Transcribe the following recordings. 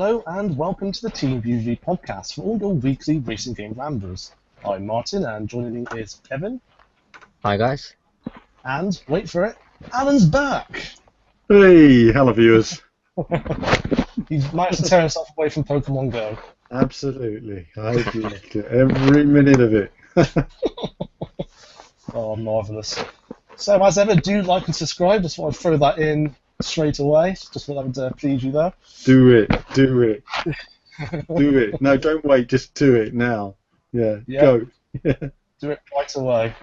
Hello and welcome to the TeamVVV podcast for all your weekly racing game ramblers. I'm Martin and joining me is Kevin. Hi guys. And, wait for it, Alan's back! Hey, hello viewers. He's managed to tear himself away from Pokemon Go. Absolutely. I've loved it, every minute of it. Oh, marvellous. So, as ever, do like and subscribe. Just want to throw that in straight away. Just thought that would please you there. Do it. Do it. No, don't wait, just do it now. Yeah. Go. Do it right away.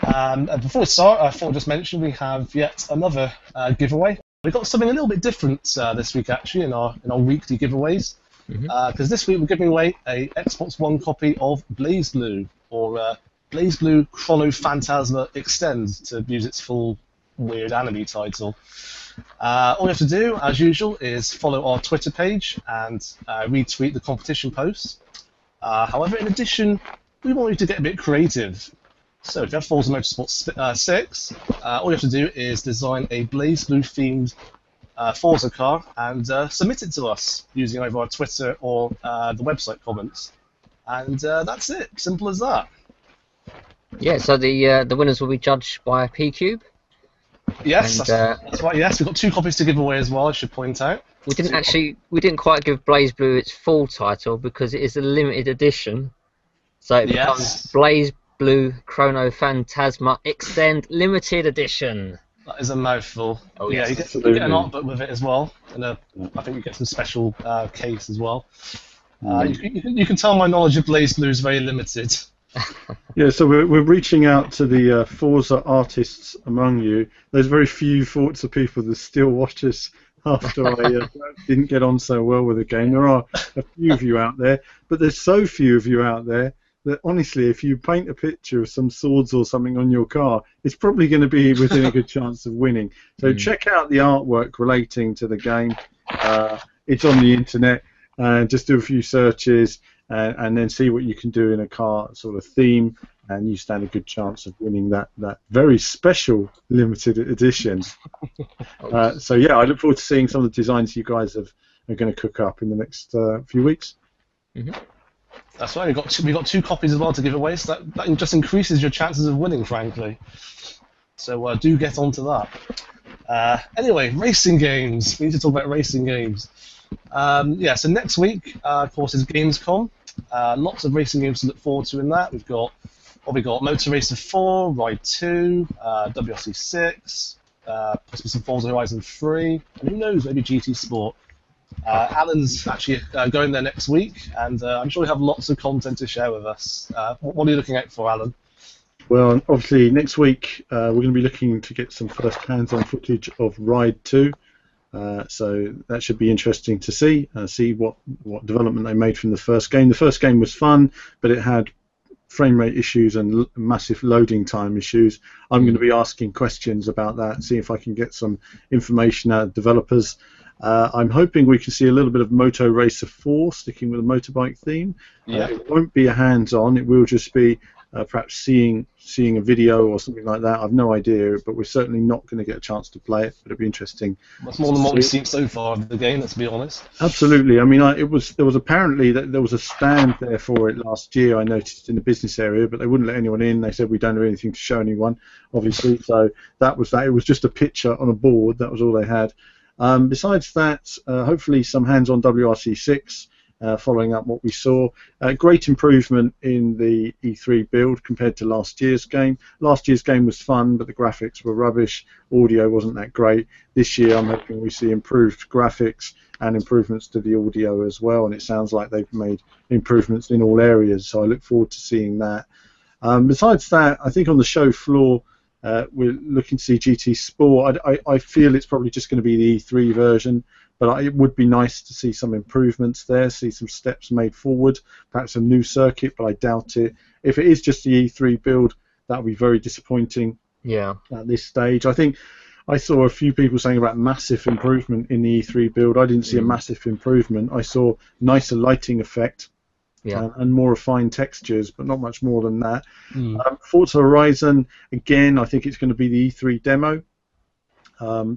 And before we start, I thought I'd just mention we have yet another giveaway. We've got something a little bit different this week, actually, in our weekly giveaways. Because this week we're giving away a Xbox One copy of BlazBlue, or BlazBlue Chrono Phantasma Extend, to use its full weird anime title. All you have to do, as usual, is follow our Twitter page and retweet the competition posts. However, in addition, we want you to get a bit creative. So if you have Forza Motorsport 6, all you have to do is design a BlazBlue themed Forza car and submit it to us using either our Twitter or the website comments. And that's it. Simple as that. Yeah, so the winners will be judged by P-Cube. Yes, and, that's right. Yes, we've got 2 copies to give away as well, I should point out. We didn't quite give BlazBlue its full title because it is a limited edition. So it becomes BlazBlue Chrono Phantasma Extend Limited Edition. That is a mouthful. Oh, yeah, yes, you get an art book with it as well, and I think you get some special case as well. You can tell my knowledge of BlazBlue is very limited. Yeah, so we're reaching out to the Forza artists among you. There's very few Forza people that still watch us after I didn't get on so well with the game. There are a few of you out there, but there's so few of you out there that honestly, if you paint a picture of some swords or something on your car, it's probably going to be within a good chance of winning. So check out the artwork relating to the game. It's on the internet. Just do a few searches and then see what you can do in a car sort of theme, and you stand a good chance of winning that very special limited edition. So yeah, I look forward to seeing some of the designs you guys are going to cook up in the next few weeks. That's right. We've got 2 copies as well to give away, so that just increases your chances of winning, frankly. So do get onto that. Anyway, racing games. We need to talk about racing games. So next week, of course, is Gamescom. Lots of racing games to look forward to in that. We've got Motor Racer 4, Ride 2, WRC 6, possibly some Forza Horizon 3, and who knows, maybe GT Sport. Alan's actually going there next week, and I'm sure we have lots of content to share with us. What are you looking out for, Alan? Well, obviously, next week we're going to be looking to get some first hands-on footage of Ride 2. So that should be interesting to see what development they made from the first game. The first game was fun, but it had frame rate issues and massive loading time issues. I'm going to be asking questions about that, see if I can get some information out of developers. I'm hoping we can see a little bit of Moto Racer 4, sticking with the motorbike theme. It won't be a hands-on, it will just be perhaps seeing a video or something like that. I've no idea, but we're certainly not going to get a chance to play it, but it'll be interesting. That's more than what we've seen so far of the game, let's be honest. Absolutely. I mean, there was apparently there was a stand there for it last year, I noticed, in the business area, but they wouldn't let anyone in. They said we don't have anything to show anyone, obviously, so that was that. It was just a picture on a board, that was all they had. Besides that, hopefully some hands-on WRC 6, following up what we saw. Great improvement in the E3 build compared to last year's game. Last year's game was fun, but the graphics were rubbish. Audio wasn't that great. This year I'm hoping we see improved graphics and improvements to the audio as well, and it sounds like they've made improvements in all areas, so I look forward to seeing that. Besides that, I think on the show floor, we're looking to see GT Sport. I feel it's probably just going to be the E3 version, but it would be nice to see some improvements there, see some steps made forward, perhaps a new circuit, but I doubt it. If it is just the E3 build, that would be very disappointing at this stage. I think I saw a few people saying about massive improvement in the E3 build. I didn't see a massive improvement. I saw nicer lighting effect and more refined textures, but not much more than that. Forza Horizon, again, I think it's going to be the E3 demo.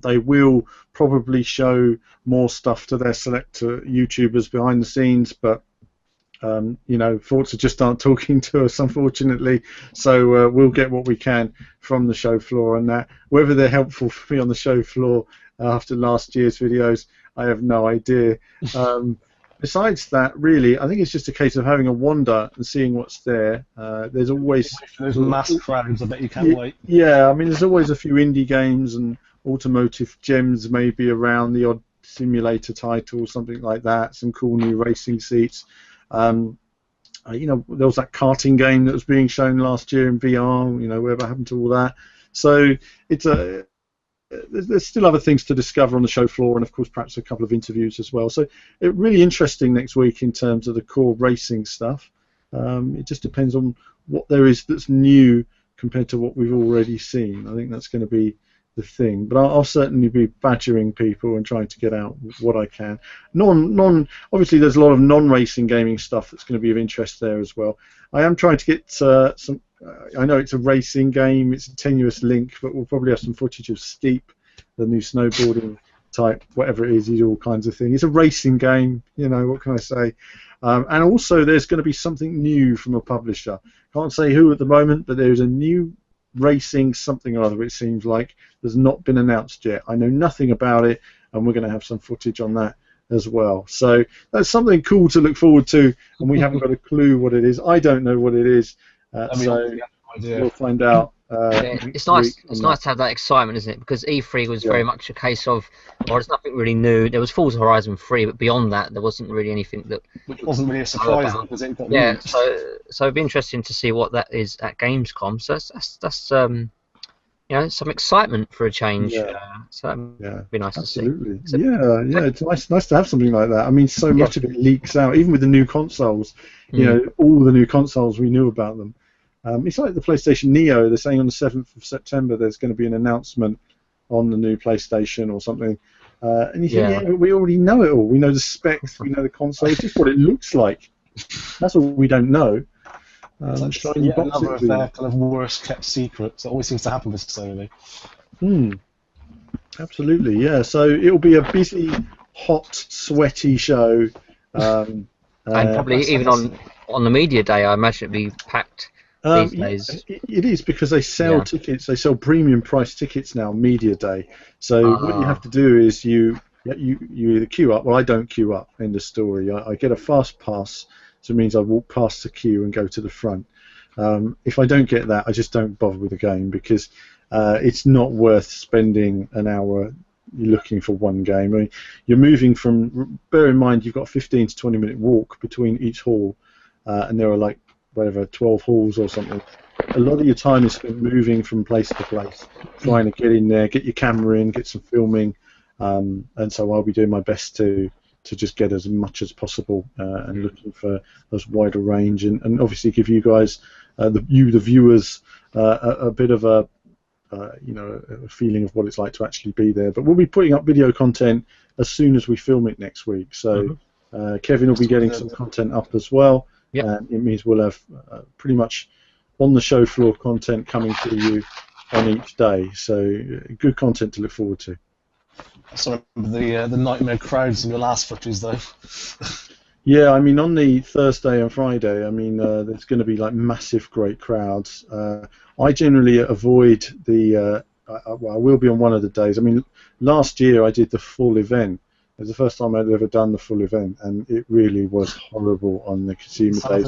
They will probably show more stuff to their select YouTubers behind the scenes, but you know, Forza just aren't talking to us, unfortunately. So we'll get what we can from the show floor, and that whether they're helpful for me on the show floor after last year's videos, I have no idea. Besides that, really, I think it's just a case of having a wander and seeing what's there. There's always those mass crowds. I bet you can't wait. Yeah, I mean, there's always a few indie games and automotive gems maybe around, the odd simulator title, something like that. Some cool new racing seats. You know, there was that karting game that was being shown last year in VR. You know, whatever happened to all that? So it's there's still other things to discover on the show floor, and of course perhaps a couple of interviews as well. So it's really interesting next week in terms of the core racing stuff. It just depends on what there is that's new compared to what we've already seen. I think that's going to be the thing, but I'll certainly be badgering people and trying to get out what I can. Obviously there's a lot of non-racing gaming stuff that's going to be of interest there as well. I am trying to get some. I know it's a racing game, it's a tenuous link, but we'll probably have some footage of Steep, the new snowboarding type, whatever it is, all kinds of things. It's a racing game, you know, what can I say? And also there's going to be something new from a publisher. Can't say who at the moment, but there's a new racing something or other, it seems like. There's not been announced yet. I know nothing about it, and we're going to have some footage on that as well. So that's something cool to look forward to, and we haven't got a clue what it is. I don't know what it is, so we'll find out. It's nice. It's nice to have that excitement, isn't it? Because E3 was very much a case of, well, there's nothing really new. There was Forza Horizon 3, but beyond that, there wasn't really anything that. Which wasn't really a surprise because it got moved. So it'd be interesting to see what that is at Gamescom. So that's you know, some excitement for a change. So that'd be nice to see. Yeah, it's nice to have something like that. I mean, so much of it leaks out, even with the new consoles. You know, all the new consoles, we knew about them. It's like the PlayStation Neo. They're saying on the 7th of September there's going to be an announcement on the new PlayStation or something. And you think, but we already know it all. We know the specs, we know the console. It's just what it looks like. That's what we don't know. Shiny another of their kind of worst kept secrets. It always seems to happen with Sony. Absolutely, yeah. So it'll be a busy, hot, sweaty show. And probably even on the media day, I imagine it'd be packed. These days. It is, because they sell tickets. They sell premium price tickets now, media day. So what you have to do is you either queue up. Well, I don't queue up. End of story. I get a fast pass, so it means I walk past the queue and go to the front. If I don't get that, I just don't bother with the game, because it's not worth spending an hour looking for one game. I mean, you're moving from. Bear in mind, you've got a 15 to 20 minute walk between each hall, and there are like, whatever, 12 halls or something. A lot of your time is spent moving from place to place, trying to get in there, get your camera in, get some filming, and so I'll be doing my best to just get as much as possible and looking for as wide a range, and obviously give you guys, the viewers, a bit of a feeling of what it's like to actually be there. But we'll be putting up video content as soon as we film it next week. So Kevin will be getting some content up as well. And it means we'll have pretty much on the show floor content coming to you on each day. So good content to look forward to. Sorry, the nightmare crowds in your last footage though. Yeah, I mean, on the Thursday and Friday, I mean, there's going to be like massive, great crowds. I generally avoid the. I will be on one of the days. I mean, last year I did the full event. It was the first time I'd ever done the full event, and it really was horrible on the consumer days.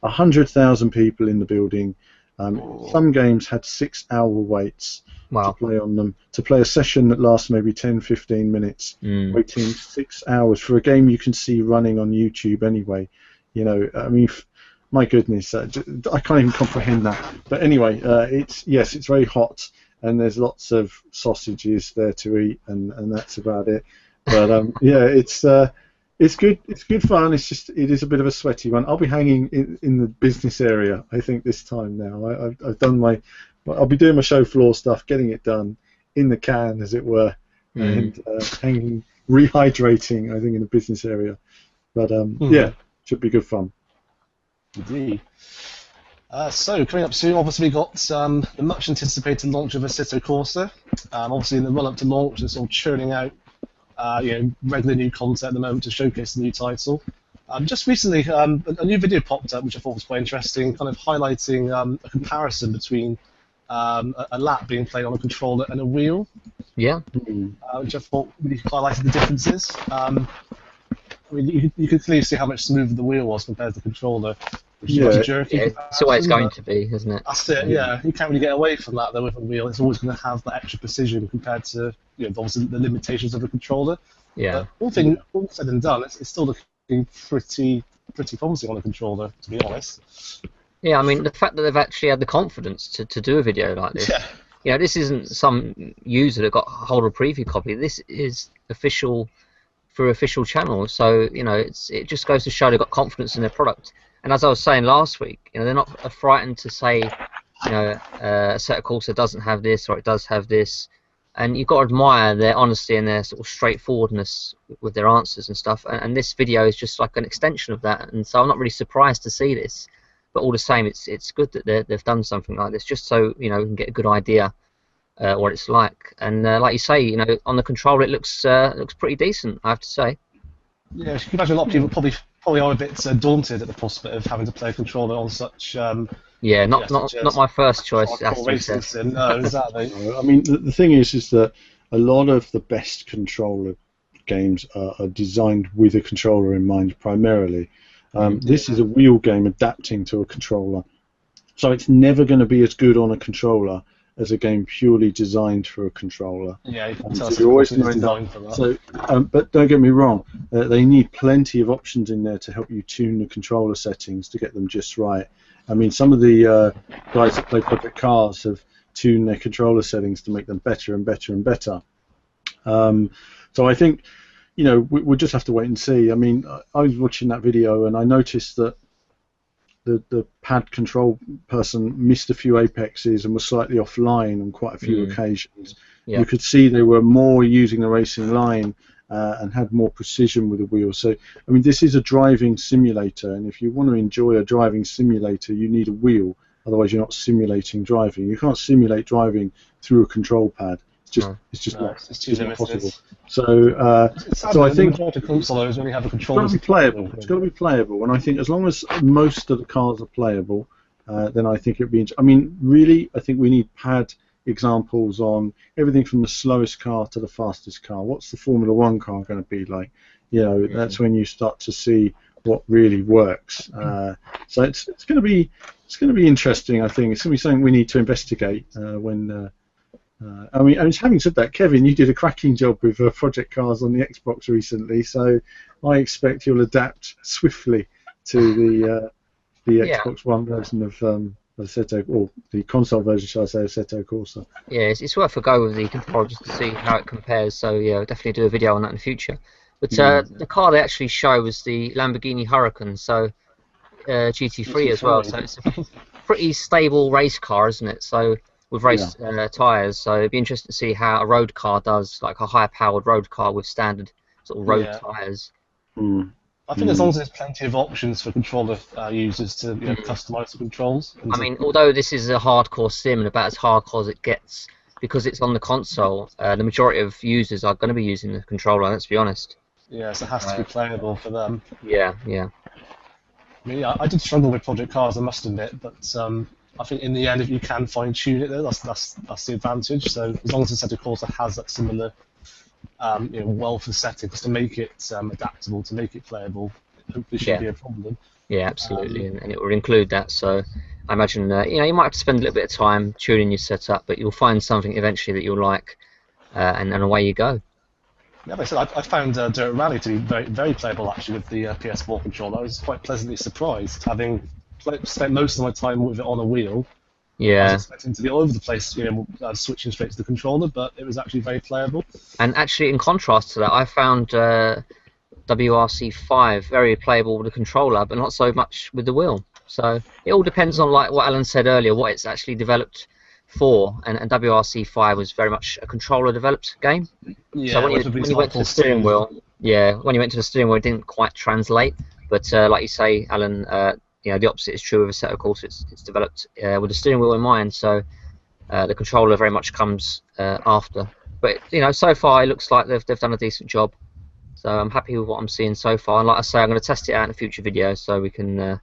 100,000 people in the building. Some games had 6-hour waits to play on them. To play a session that lasts maybe 10-15 minutes, waiting 6 hours for a game you can see running on YouTube anyway. You know, I mean, my goodness, I can't even comprehend that. But anyway, it's very hot. And there's lots of sausages there to eat, and that's about it. But it's good. It's good fun. It is a bit of a sweaty one. I'll be hanging in the business area, I think, this time now. I've done I'll be doing my show floor stuff, getting it done in the can, as it were, and hanging, rehydrating, I think, in the business area. But should be good fun. Indeed. So coming up soon, obviously we got the much anticipated launch of Assetto Corsa. Obviously in the run up to launch, it's all churning out regular new content at the moment to showcase the new title. Just recently, a new video popped up which I thought was quite interesting, kind of highlighting a comparison between a lap being played on a controller and a wheel. Yeah. Which I thought really highlighted the differences. I mean, you could clearly see how much smoother the wheel was compared to the controller. Which is much jerky. It's the way it's going to be, isn't it? That's it. Yeah, you can't really get away from that though with a wheel. It's always going to have that extra precision compared to obviously the limitations of a controller. Yeah. But all said and done, it's still looking pretty promising on a controller, to be honest. Yeah, I mean the fact that they've actually had the confidence to do a video like this. Yeah. You know, this isn't some user that got hold of a preview copy. This is official through official channels. So it just goes to show they've got confidence in their product. And as I was saying last week, they're not frightened to say, Assetto Corsa doesn't have this or it does have this. And you've got to admire their honesty and their sort of straightforwardness with their answers and stuff. And this video is just like an extension of that. And so I'm not really surprised to see this. But all the same, it's good that they've done something like this, just so we can get a good idea what it's like. And like you say, on the controller it looks pretty decent, I have to say. Yeah, you can imagine a lot of people probably are a bit daunted at the prospect of having to play a controller on such. Not my first choice. Racing sim. No, exactly. I mean, the thing is that a lot of the best controller games are designed with a controller in mind primarily. This is a wheel game adapting to a controller, so it's never going to be as good on a controller as a game purely designed for a controller. Yeah, you can tell so you're always designed for that. So, but don't get me wrong, they need plenty of options in there to help you tune the controller settings to get them just right. I mean, some of the guys that play Project Cars have tuned their controller settings to make them better and better and better. So I think, we'll just have to wait and see. I mean, I was watching that video and I noticed that the pad control person missed a few apexes and was slightly offline on quite a few occasions. Yeah. You could see they were more using the racing line and had more precision with the wheel. So, I mean, this is a driving simulator, and if you want to enjoy a driving simulator, you need a wheel. Otherwise, you're not simulating driving. You can't simulate driving through a control pad. It's not possible. So I think it's got to be playable. It's got to be playable, and I think as long as most of the cars are playable, then I think it'd be. I mean, really, I think we need pad examples on everything from the slowest car to the fastest car. What's the Formula One car going to be like? That's when you start to see what really works. So it's going to be interesting. I think it's going to be something we need to investigate when. I mean, having said that, Kevin, you did a cracking job with Project Cars on the Xbox recently, so I expect you'll adapt swiftly to the Xbox One version of Assetto, or the console version, shall I say, Assetto Corsa. Yeah, it's worth a go with the controller just to see how it compares. So yeah, we'll definitely do a video on that in the future. But the car they actually show was the Lamborghini Huracan, so GT3 as well. So it's a pretty stable race car, isn't it? So with race tyres, so it'd be interesting to see how a road car does, like a high-powered road car with standard sort of road tyres. I think as long as there's plenty of options for controller users to customise the controls. I mean, although this is a hardcore sim and about as hardcore as it gets, because it's on the console, the majority of users are going to be using the controller, let's be honest. Yeah, so it has to be playable for them. Yeah. I mean, I did struggle with Project Cars, I must admit, but I think in the end, if you can fine-tune it, that's the advantage. So as long as Assetto Corsa has that similar wealth of settings to make it adaptable, to make it playable, it hopefully shouldn't be a problem. Yeah, absolutely, and it will include that. So I imagine you might have to spend a little bit of time tuning your setup, but you'll find something eventually that you'll like, and away you go. Yeah, like I said, I found D.R.I.V.E to be very, very playable actually with the PS4 controller. I was quite pleasantly surprised, having spent most of my time with it on a wheel. Yeah. I was expecting to be all over the place, switching straight to the controller, but it was actually very playable. And actually, in contrast to that, I found WRC5 very playable with the controller, but not so much with the wheel. So it all depends on, like what Alan said earlier, what it's actually developed for. And WRC5 was very much a controller-developed game. Yeah. So when you went to the steering wheel, it didn't quite translate. But like you say, Alan, the opposite is true with Assetto Corsa. It's developed with the steering wheel in mind, so the controller very much comes after. But so far it looks like they've done a decent job. So I'm happy with what I'm seeing so far. And like I say, I'm going to test it out in a future video so we can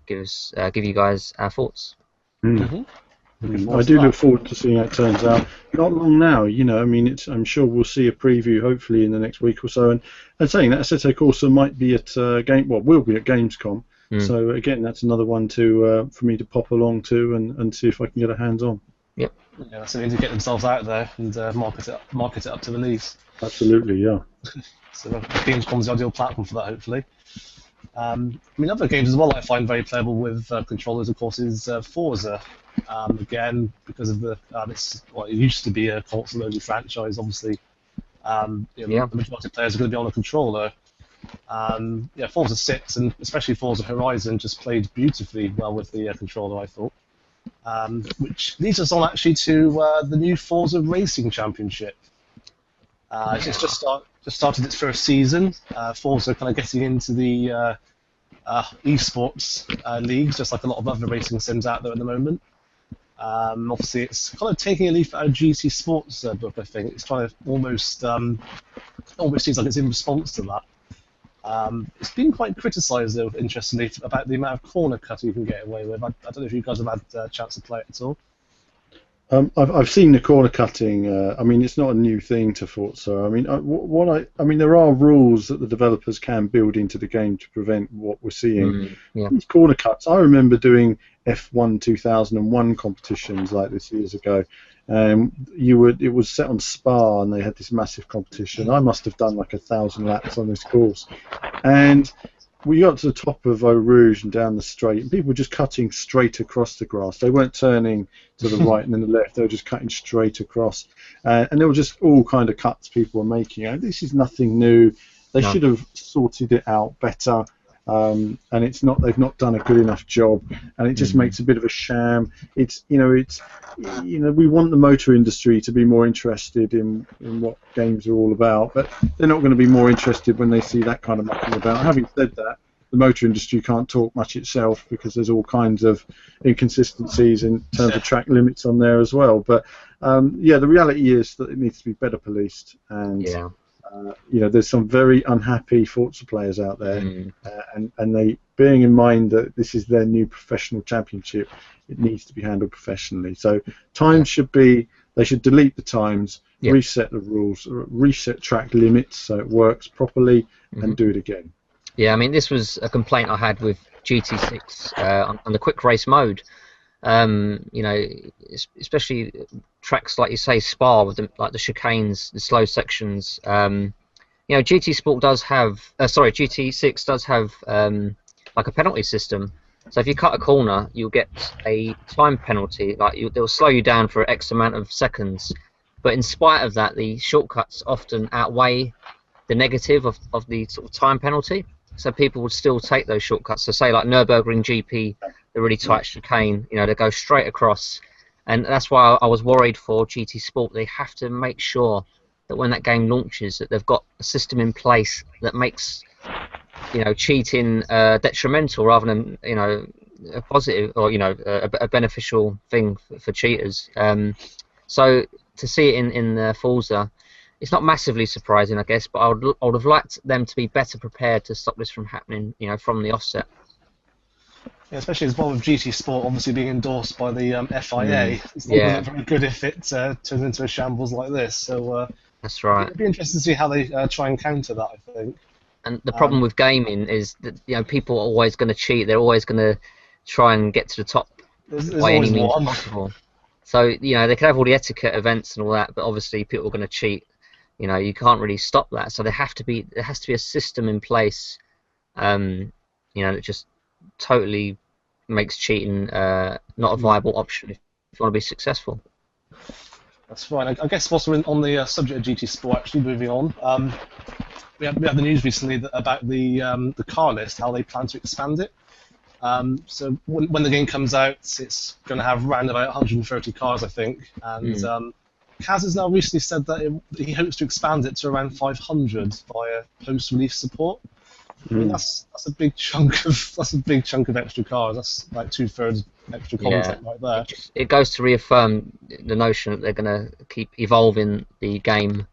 give you guys our thoughts. I do look forward to seeing how it turns out. Not long now, I mean, I'm sure we'll see a preview hopefully in the next week or so. And saying that, Assetto Corsa might be at will be at Gamescom. So again, that's another one to for me to pop along to and see if I can get a hands on. Yep. Yeah, so they need to get themselves out there and market it up to release. Absolutely, yeah. So Gamescom's the ideal platform for that, hopefully. I mean, other games as well that I find very playable with controllers, of course, is Forza. Again, because of the it used to be a console-only franchise. Obviously, the majority of players are going to be on a controller. Forza 6 and especially Forza Horizon just played beautifully well with the controller, I thought. Which leads us on actually to the new Forza Racing Championship. It's just started its first season. Forza kind of getting into the esports leagues, just like a lot of other racing sims out there at the moment. Obviously, it's kind of taking a leaf out of GT Sports book. I think it's trying to almost seems like it's in response to that. It's been quite criticised, though, interestingly, about the amount of corner cut you can get away with. I don't know if you guys have had a chance to play it at all. I've seen the corner cutting. I mean, it's not a new thing to Forza. I mean, I mean, there are rules that the developers can build into the game to prevent what we're seeing. These corner cuts. I remember doing F1 2001 competitions like this years ago. It was set on Spa, and they had this massive competition. I must have done like 1,000 laps on this course, and we got to the top of Eau Rouge and down the straight, and people were just cutting straight across the grass. They weren't turning to the right and then the left. They were just cutting straight across, and there were just all kind of cuts people were making. This is nothing new. They should have sorted it out better. And it's not. They've not done a good enough job, and it just makes a bit of a sham. We want the motor industry to be more interested in what games are all about, but they're not going to be more interested when they see that kind of mucking about. Having said that, the motor industry can't talk much itself because there's all kinds of inconsistencies in terms of track limits on there as well. But the reality is that it needs to be better policed, and there's some very unhappy Forza players out there, and they, bearing in mind that this is their new professional championship, it needs to be handled professionally. So times they should delete the times, reset the rules, reset track limits so it works properly, and do it again. Yeah, I mean, this was a complaint I had with GT6 on the quick race mode. Especially tracks like you say, Spa, with the chicanes, the slow sections. GT6 does have like a penalty system. So if you cut a corner, you'll get a time penalty. They'll slow you down for X amount of seconds. But in spite of that, the shortcuts often outweigh the negative of the sort of time penalty. So people would still take those shortcuts. So say like Nürburgring GP, the really tight chicane, they go straight across. And that's why I was worried for GT Sport. They have to make sure that when that game launches, that they've got a system in place that makes, cheating detrimental rather than, a positive or, a beneficial thing for cheaters. So to see it in Forza, it's not massively surprising, I guess, but I would have liked them to be better prepared to stop this from happening, from the offset. Yeah, especially as well with GT Sport obviously being endorsed by the FIA. It's not very good if it turns into a shambles like this. So that's right. It'd be interesting to see how they try and counter that, I think. And the problem with gaming is that people are always going to cheat. They're always going to try and get to the top by any means possible. So they can have all the etiquette events and all that, but obviously people are going to cheat. You can't really stop that. So there has to be a system in place, that just totally makes cheating not a viable option if you want to be successful. That's right. I guess also on the subject of GT Sport, actually moving on, we had the news recently about the car list, how they plan to expand it. So when the game comes out, it's going to have around about 130 cars, I think, and Kaz has now recently said that he hopes to expand it to around 500 via post-release support. I mean, that's a big chunk of extra cars. That's like 2/3 extra content right there. It goes to reaffirm the notion that they're going to keep evolving the game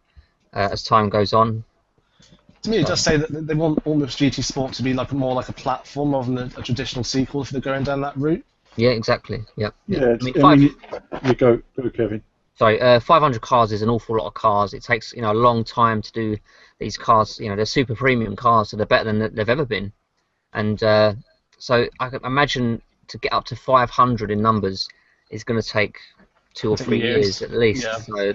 as time goes on. To me, it does say that they want almost GT Sport to be more like a platform rather than a traditional sequel if they're going down that route. Yeah, exactly. Yep. Yeah, you go, Kevin. Sorry, 500 cars is an awful lot of cars. It takes a long time to do these cars. They're super premium cars, so they're better than they've ever been. And so I can imagine to get up to 500 in numbers is going to take 2 or 3 years at least. Yeah. So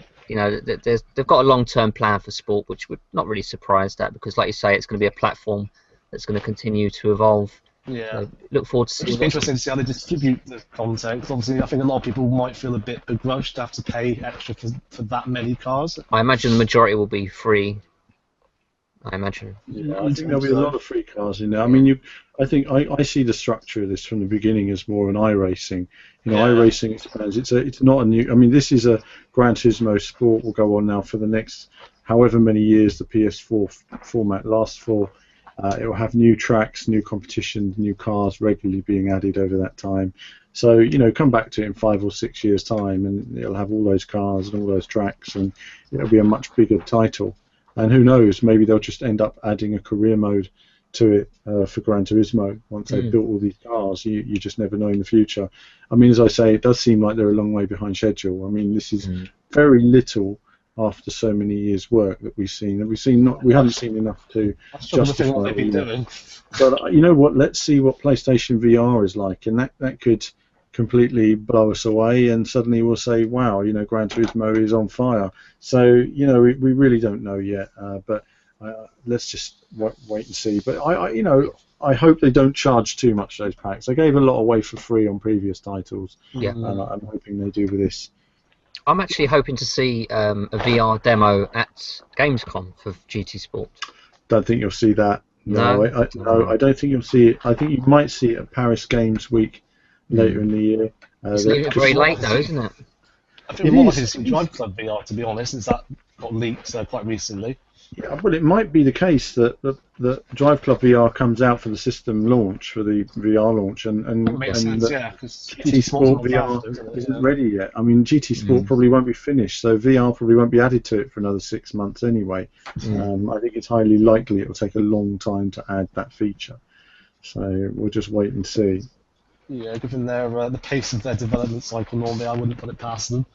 they've got a long-term plan for sport, which we're not really surprised at, because like you say, it's going to be a platform that's going to continue to evolve. Yeah. So look forward to seeing. It'll be interesting to see how they distribute the content, because obviously I think a lot of people might feel a bit begrudged to have to pay extra for that many cars. I imagine the majority will be free. I imagine. Yeah, I think there'll be a lot of free cars in there. I mean, I think I see the structure of this from the beginning as more an iRacing. iRacing expands. It's not a new. I mean, this is a Gran Turismo Sport will go on now for the next however many years the PS4 format lasts for. It will have new tracks, new competitions, new cars regularly being added over that time. So come back to it in 5 or 6 years' time, and it'll have all those cars and all those tracks, and it'll be a much bigger title. And who knows, maybe they'll just end up adding a career mode to it for Gran Turismo once they've built all these cars. You just never know in the future. I mean, as I say, it does seem like they're a long way behind schedule. I mean, this is very little after so many years' work that we've seen. We haven't seen enough to justify what they've been doing. But you know what? Let's see what PlayStation VR is like, and that could completely blow us away, and suddenly we'll say, wow, Gran Turismo is on fire. So we really don't know yet, but let's just wait and see. But I hope they don't charge too much those packs. They gave a lot away for free on previous titles, and I'm hoping they do with this. I'm actually hoping to see a VR demo at Gamescom for GT Sport. Don't think you'll see that. No, I don't think you'll see it. I think you might see it at Paris Games Week later in the year. It's very late though, isn't it? I think we're more likely to see D.R.I.V.E. VR, to be honest, since that got leaked quite recently. Yeah, well, it might be the case that D.R.I.V.E. Club VR comes out for the system launch, for the VR launch, and GT Sport VR isn't ready yet. I mean, GT Sport probably won't be finished, so VR probably won't be added to it for another 6 months anyway. I think it's highly likely it will take a long time to add that feature. So we'll just wait and see. Yeah, given the pace of their development cycle, normally I wouldn't put it past them.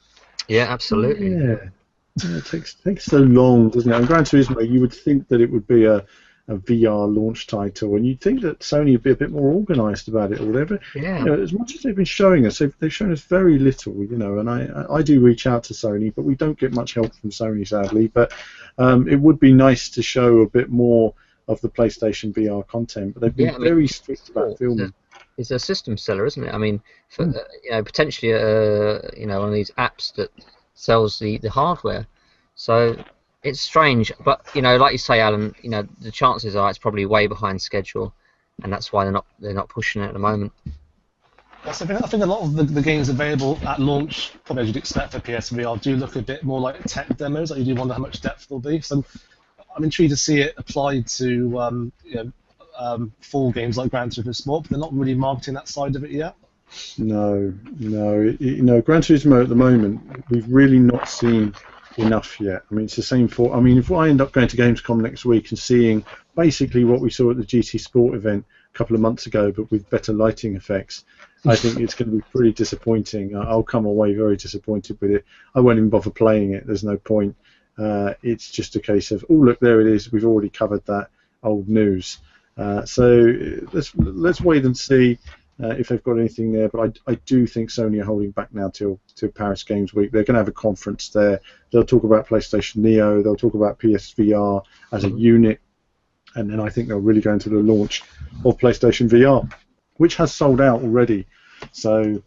Yeah, absolutely. Yeah, it takes so long, doesn't it? And Gran Turismo, you would think that it would be a VR launch title, and you'd think that Sony would be a bit more organised about it or whatever. Yeah. As much as they've been showing us, they've shown us very little. And I do reach out to Sony, but we don't get much help from Sony, sadly. But it would be nice to show a bit more of the PlayStation VR content. But they've been very strict about filming. It's a system seller, isn't it? I mean, for, potentially, one of these apps that sells the hardware. So it's strange, but like you say, Alan, the chances are it's probably way behind schedule, and that's why they're not pushing it at the moment. I think a lot of the games available at launch, probably as you'd expect for PSVR, do look a bit more like tech demos. Like you do wonder how much depth there'll be. So I'm intrigued to see it applied to full games like Gran Turismo Sport, but they're not really marketing that side of it yet. No. Gran Turismo at the moment, we've really not seen enough yet. I mean, it's the same for. I mean, if I end up going to Gamescom next week and seeing basically what we saw at the GT Sport event a couple of months ago, but with better lighting effects, I think it's going to be pretty disappointing. I'll come away very disappointed with it. I won't even bother playing it. There's no point. It's just a case of, oh look, there it is. We've already covered that old news. So let's wait and see if they've got anything there. But I do think Sony are holding back now till Paris Games Week. They're going to have a conference there. They'll talk about PlayStation Neo. They'll talk about PSVR as a unit, and then I think they'll really go into the launch of PlayStation VR, which has sold out already. So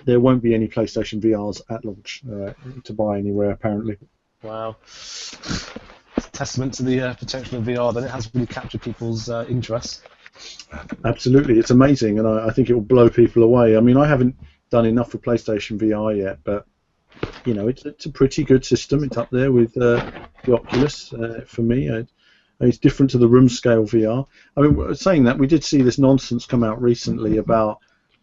there won't be any PlayStation VRs at launch to buy anywhere apparently. Wow. Testament to the potential of VR, then it has really captured people's interest. Absolutely, it's amazing, and I think it will blow people away. I mean, I haven't done enough with PlayStation VR yet, but it's a pretty good system. It's up there with the Oculus for me. It's different to the room scale VR. I mean, saying that, we did see this nonsense come out recently about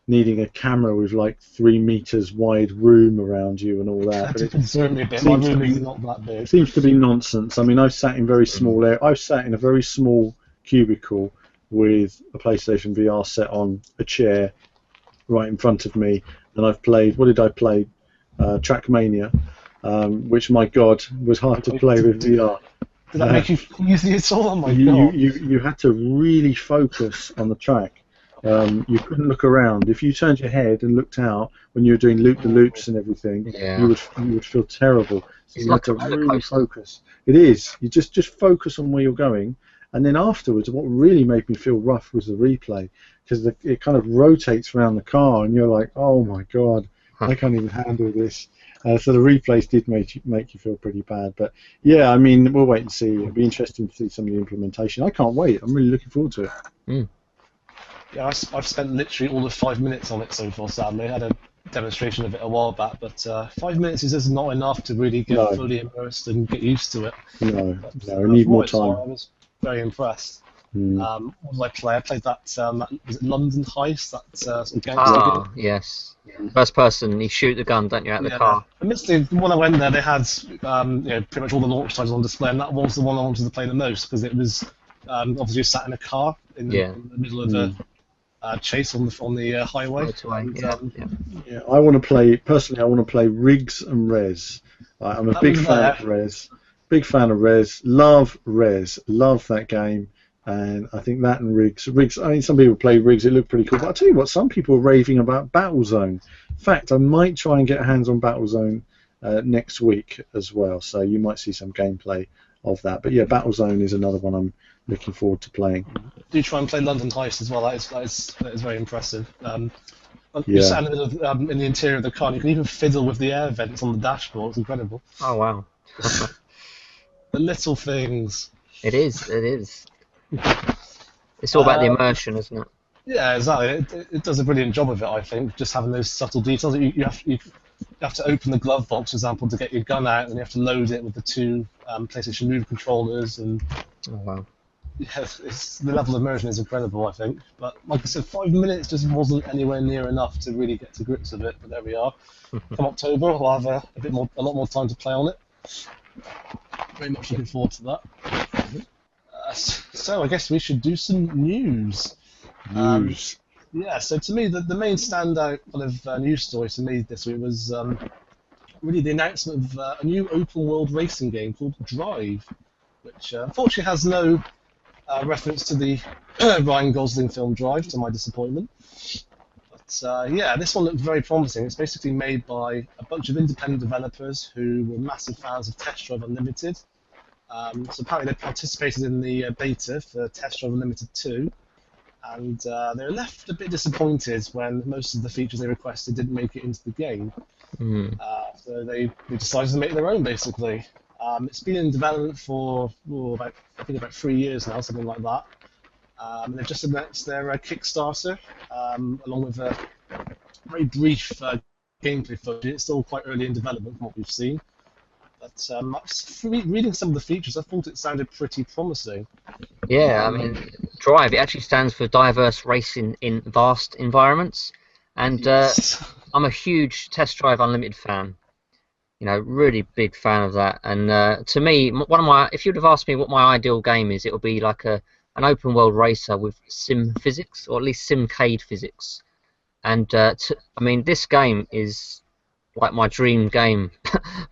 needing a camera with like 3 meters wide room around you and all that. That concerned me a bit. My room is not that big. It seems to be nonsense. I mean, I've sat in very small air. I've sat in a very small cubicle with a PlayStation VR set on a chair right in front of me, and I've played. What did I play? Trackmania, which, my God, was hard to play with VR. Did that make you easy at all? Oh my God! You had to really focus on the track. You couldn't look around. If you turned your head and looked out when you were doing loop-the-loops and everything, you would feel terrible. So you had to really focus. It is. You just focus on where you're going, and then afterwards, what really made me feel rough was the replay, because it kind of rotates around the car, and you're like, oh my God, I can't even handle this. So the replays did make you feel pretty bad. But yeah, I mean, we'll wait and see. It'll be interesting to see some of the implementation. I can't wait. I'm really looking forward to it. Mm. Yeah, I've spent literally all of 5 minutes on it so far, sadly. I had a demonstration of it a while back, but 5 minutes is just not enough to really get fully immersed and get used to it. No, I need more time. I was very impressed. Mm. What did I play? I played that, was it London Heist? That sort of gangster game? Yes. First person, you shoot the gun, don't you, out the car? Admittedly, when I went there, they had pretty much all the launch titles on display, and that was the one I wanted to play the most, because it was obviously sat in a car in the middle of a chase on the highway. I want to play, personally, I want to play Rigs and Res. I'm a big fan of Res. Big fan of Res. Love Res. Love that game. And I think that and Rigs, I mean, some people play Rigs, it looked pretty cool. But I'll tell you what, some people are raving about Battlezone. In fact, I might try and get hands on Battlezone next week as well. So you might see some gameplay of that. But yeah, Battlezone is another one I'm looking forward to playing. Do try and play London Heist as well. That is very impressive. You sat in the interior of the car, and you can even fiddle with the air vents on the dashboard. It's incredible. Oh wow! The little things. It is. It is. It's all about the immersion, isn't it? Yeah, exactly. It does a brilliant job of it, I think. Just having those subtle details. You have to open the glove box, for example, to get your gun out, and you have to load it with the 2 PlayStation Move controllers. And oh wow. Yeah, the level of immersion is incredible, I think. But like I said, 5 minutes just wasn't anywhere near enough to really get to grips with it. But there we are. Come October, we'll have a lot more time to play on it. Very much looking forward to that. So I guess we should do some news. So to me, the main standout kind of news story to me this week was really the announcement of a new open-world racing game called D.R.I.V.E, which unfortunately has no reference to the Ryan Gosling film Drive, to my disappointment. But yeah, this one looked very promising. It's basically made by a bunch of independent developers who were massive fans of Test Drive Unlimited. So apparently they participated in the beta for Test Drive Unlimited 2, and they were left a bit disappointed when most of the features they requested didn't make it into the game. So they decided to make their own, basically. It's been in development for about 3 years now, something like that. And they've just announced their Kickstarter, along with a very brief gameplay footage. It's still quite early in development from what we've seen. But reading some of the features, I thought it sounded pretty promising. Yeah, I mean, D.R.I.V.E, it actually stands for Diverse Racing in Vast Environments. And I'm a huge Test Drive Unlimited fan. You know, really big fan of that. And to me, if you'd have asked me what my ideal game is, it would be like an open world racer with sim physics, or at least simcade physics. And I mean, this game is like my dream game,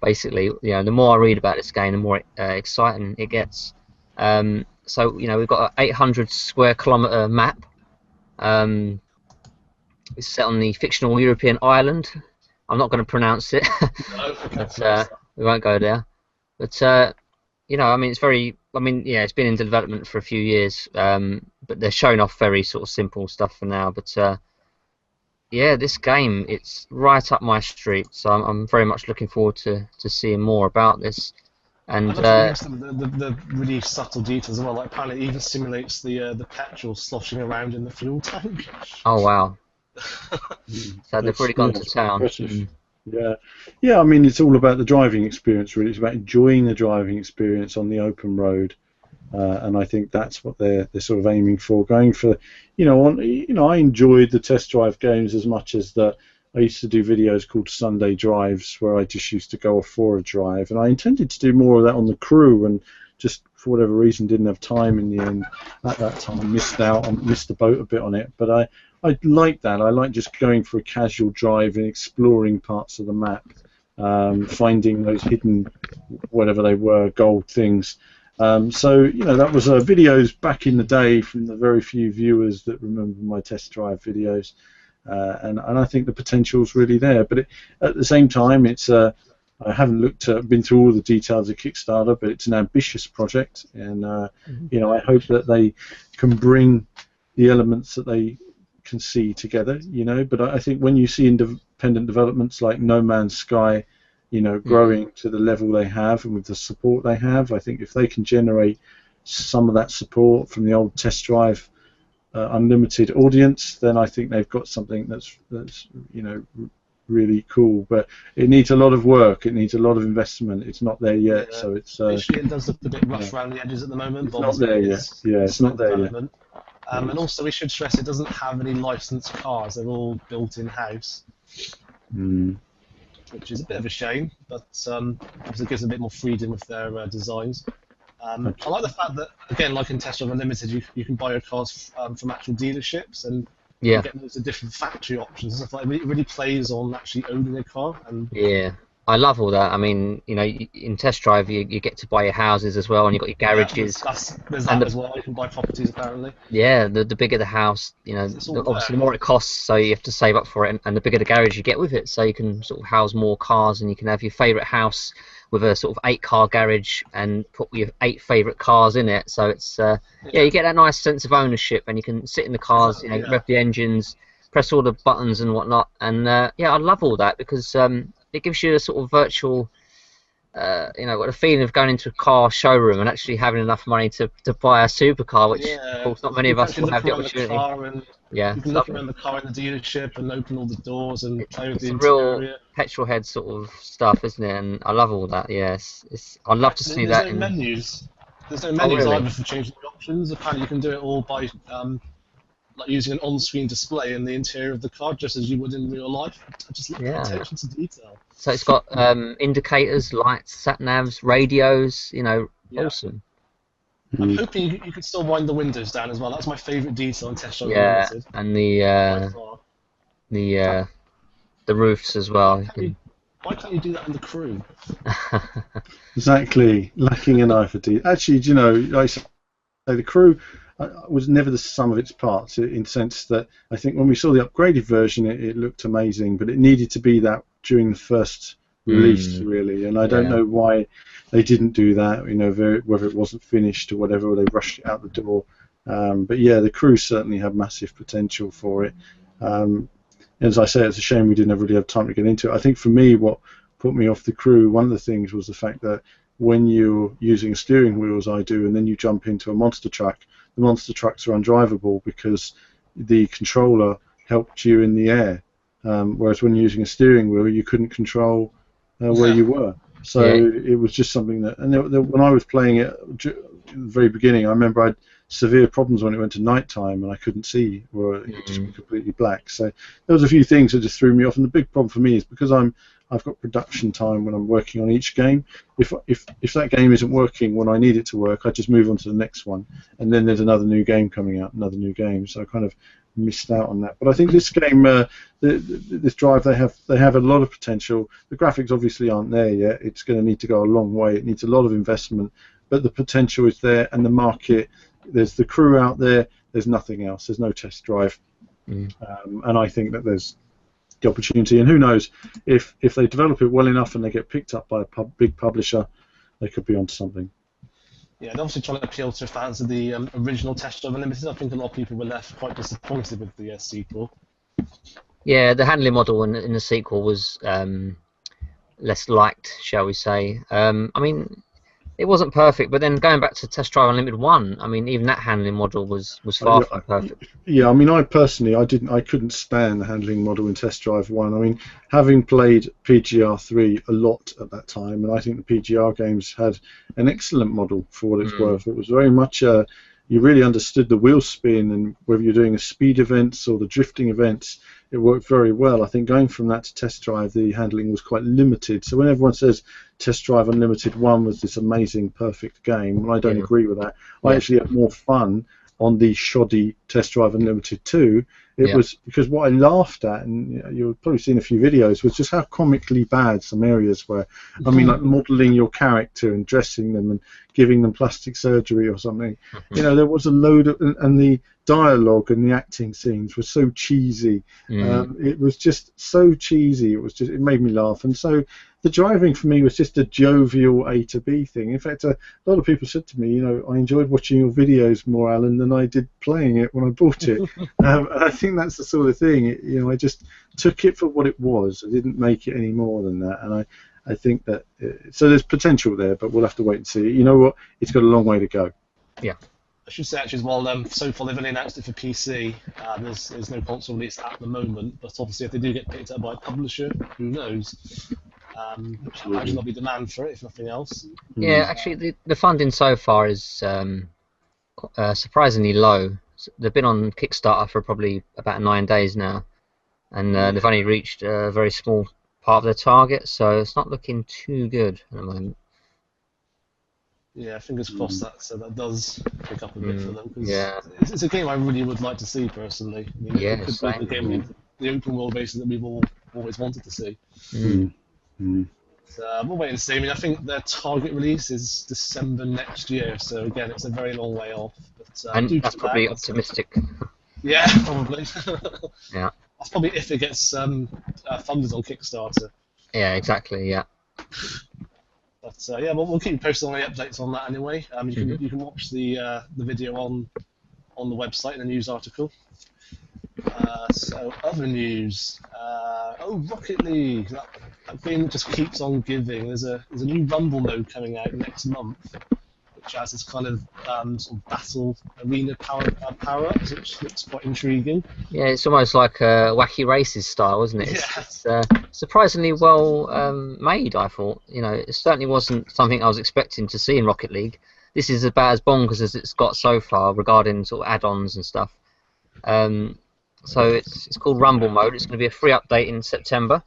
basically. You know, the more I read about this game, the more exciting it gets. So you know, we've got an 800 square kilometer map. It's set on the fictional European island. I'm not going to pronounce it. But, we won't go there. But you know, I mean, it's been in development for a few years. But they're showing off very sort of simple stuff for now. But yeah, this game, it's right up my street. So I'm very much looking forward to seeing more about this. And the really subtle details as well. Like apparently, it even simulates the petrol sloshing around in the fuel tank. Oh wow! So they've really gone to town. Yeah. I mean, it's all about the driving experience, really. It's about enjoying the driving experience on the open road. and I think that's what they're sort of aiming for, going for, I enjoyed the test drive games as much as that. I used to do videos called Sunday Drives where I just used to go off for a drive, and I intended to do more of that on the crew, and just for whatever reason didn't have time in the end at that time. Missed the boat a bit on it, but I like that. I like just going for a casual drive and exploring parts of the map, finding those hidden, whatever they were, gold things. So that was videos back in the day from the very few viewers that remember my test drive videos. And I think the potential's really there, but at the same time, it's I haven't been through all the details of Kickstarter, but it's an ambitious project, and I hope that they can bring the elements that they can see together. But I think when you see independent developments like No Man's Sky, growing to the level they have and with the support they have, I think if they can generate some of that support from the old test drive unlimited audience, then I think they've got something that's really cool. But it needs a lot of work. It needs a lot of investment. It's not there yet. So it's actually it does look a bit rough around the edges at the moment. It's not there yet. Yeah, it's not there yet. And also we should stress it doesn't have any licensed cars. They're all built in house, which is a bit of a shame. But obviously it gives a bit more freedom with their designs. I like the fact that, again, like in Test Drive Unlimited, you can buy your cars from actual dealerships, and you get loads of different factory options and stuff like that. It really plays on actually owning a car. And I love all that. I mean, in Test Drive, you get to buy your houses as well, and you've got your garages. There's that as well. You can buy properties, apparently. Yeah, the bigger the house, obviously the more it costs, so you have to save up for it, and the bigger the garage you get with it, so you can sort of house more cars, and you can have your favourite house with a sort of 8-car garage and put your 8 favourite cars in it. So it's you get that nice sense of ownership, and you can sit in the cars, rev the engines, press all the buttons and whatnot. And I love all that because it gives you a sort of virtual, got a feeling of going into a car showroom and actually having enough money to buy a supercar, which of course not many of us will have the opportunity. You can look around the car in the dealership and open all the doors and play with the interior. Real petrol head sort of stuff, isn't it? And I love all that. Yes, I'd love to see that. There's no menus. There's no menus either for changing the options. Apparently, you can do it all by like using an on-screen display in the interior of the car, just as you would in real life. I just love the attention to detail. So it's got indicators, lights, sat navs, radios. Awesome. I'm hoping you could still wind the windows down as well. That's my favourite detail in Test Drive Unlimited. And the roofs as well. Why can't you do that in the crew? Exactly, lacking an eye for detail. Actually, I say the crew was never the sum of its parts, in the sense that I think when we saw the upgraded version, it looked amazing, but it needed to be that during the first release, really, and I don't know why they didn't do that, whether it wasn't finished or whatever, or they rushed it out the door. But yeah, the crew certainly have massive potential for it. As I say, it's a shame we didn't really have time to get into it. I think for me, what put me off the crew, one of the things was the fact that when you're using a steering wheel, as I do, and then you jump into a monster truck, the monster trucks are undrivable because the controller helped you in the air, whereas when you're using a steering wheel, you couldn't control where you were. So it was just something that, and when I was playing it at the very beginning, I remember I had severe problems when it went to night time and I couldn't see, or it just went completely black. So there was a few things that just threw me off, and the big problem for me is because I've got production time when I'm working on each game. If that game isn't working when I need it to work, I just move on to the next one, and then there's another new game coming out, another new game. So I kind of missed out on that. But I think this game, this Drive, they have a lot of potential. The graphics obviously aren't there yet. It's going to need to go a long way. It needs a lot of investment, but the potential is there, and the market. There's the crew out there. There's nothing else. There's no Test Drive, and I think that there's the opportunity. And who knows, if they develop it well enough and they get picked up by a big publisher, they could be onto something. Yeah, they're obviously trying to appeal to fans of the original Test Drive Unlimited. I think a lot of people were left quite disappointed with the sequel. Yeah, the handling model in the sequel was less liked, shall we say. I mean, it wasn't perfect, but then going back to Test Drive Unlimited 1, I mean, even that handling model was far from perfect. Yeah, I mean, I couldn't stand the handling model in Test Drive 1. I mean, having played PGR3 a lot at that time, and I think the PGR games had an excellent model for what it's worth. It was very much you really understood the wheel spin, and whether you're doing a speed events or the drifting events, it worked very well. I think going from that to Test Drive, the handling was quite limited. So when everyone says Test Drive Unlimited 1 was this amazing, perfect game, well, I don't agree with that. I actually had more fun on the shoddy Test Drive Unlimited 2. It was because what I laughed at, and you've probably seen a few videos, was just how comically bad some areas were. I mean, like modelling your character and dressing them and giving them plastic surgery or something. You know, there was a load of, and the dialogue and the acting scenes were so cheesy. It was just so cheesy. It made me laugh. And so the driving for me was just a jovial A to B thing. In fact, a lot of people said to me, you know, I enjoyed watching your videos more, Alan, than I did playing it when I bought it. And I think that's the sort of thing. You know, I just took it for what it was. I didn't make it any more than that. And I think that so there's potential there, but we'll have to wait and see. You know what? It's got a long way to go. Yeah. I should say actually as well, so far they've only announced it for PC. There's no console release at the moment, but obviously if they do get picked up by a publisher, who knows? I imagine there'll be demand for it, if nothing else. Yeah, actually the funding so far is surprisingly low. They've been on Kickstarter for probably about 9 days now, and they've only reached a very small part of their target, so it's not looking too good at the moment. Yeah, fingers crossed that does pick up a bit for them. Cause yeah, it's a game I really would like to see personally. I mean, it could be the game, the open world basis that we've always wanted to see. So, we'll wait and see. I mean, I think their target release is December next year, so again, it's a very long way off. But, and that's probably optimistic. Yeah, probably. Yeah. That's probably if it gets funded on Kickstarter. Yeah, exactly. Yeah. But yeah, we'll keep you posted on any updates on that anyway. You can watch the video on the website in the news article. So other news. Rocket League. That game just keeps on giving. There's a new Rumble mode coming out next month, which has this kind of sort of battle arena power-ups, which looks quite intriguing. Yeah, it's almost like a Wacky Races style, isn't it? Yeah. It's surprisingly well made, I thought. You know, it certainly wasn't something I was expecting to see in Rocket League. This is about as bonkers as it's got so far regarding sort of add-ons and stuff. So it's called Rumble Mode. It's going to be a free update in September.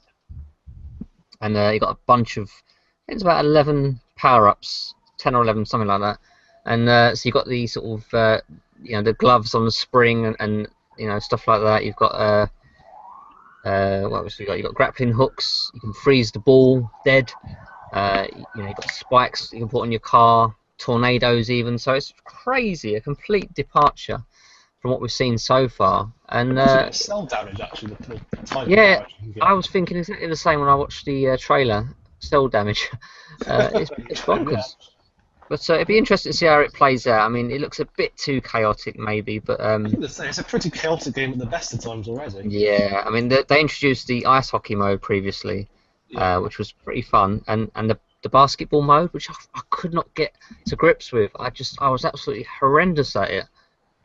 And you got a bunch of, I think it's about 11 power-ups, 10 or 11, something like that. And so you've got the sort of, you know, the gloves on the spring and you know, stuff like that. You've got, what else have you got? You've got grappling hooks. You can freeze the ball dead. You know, you've got spikes you can put on your car, tornadoes even. So it's crazy, a complete departure from what we've seen so far. And cell damage actually. Yeah, I was thinking exactly the same when I watched the trailer. Cell damage. It's bonkers. Yeah. But it'd be interesting to see how it plays out. I mean, it looks a bit too chaotic, maybe, but I think it's a pretty chaotic game at the best of times already. Yeah, I mean, they introduced the ice hockey mode previously, which was pretty fun, and the basketball mode, which I could not get to grips with. I was absolutely horrendous at it.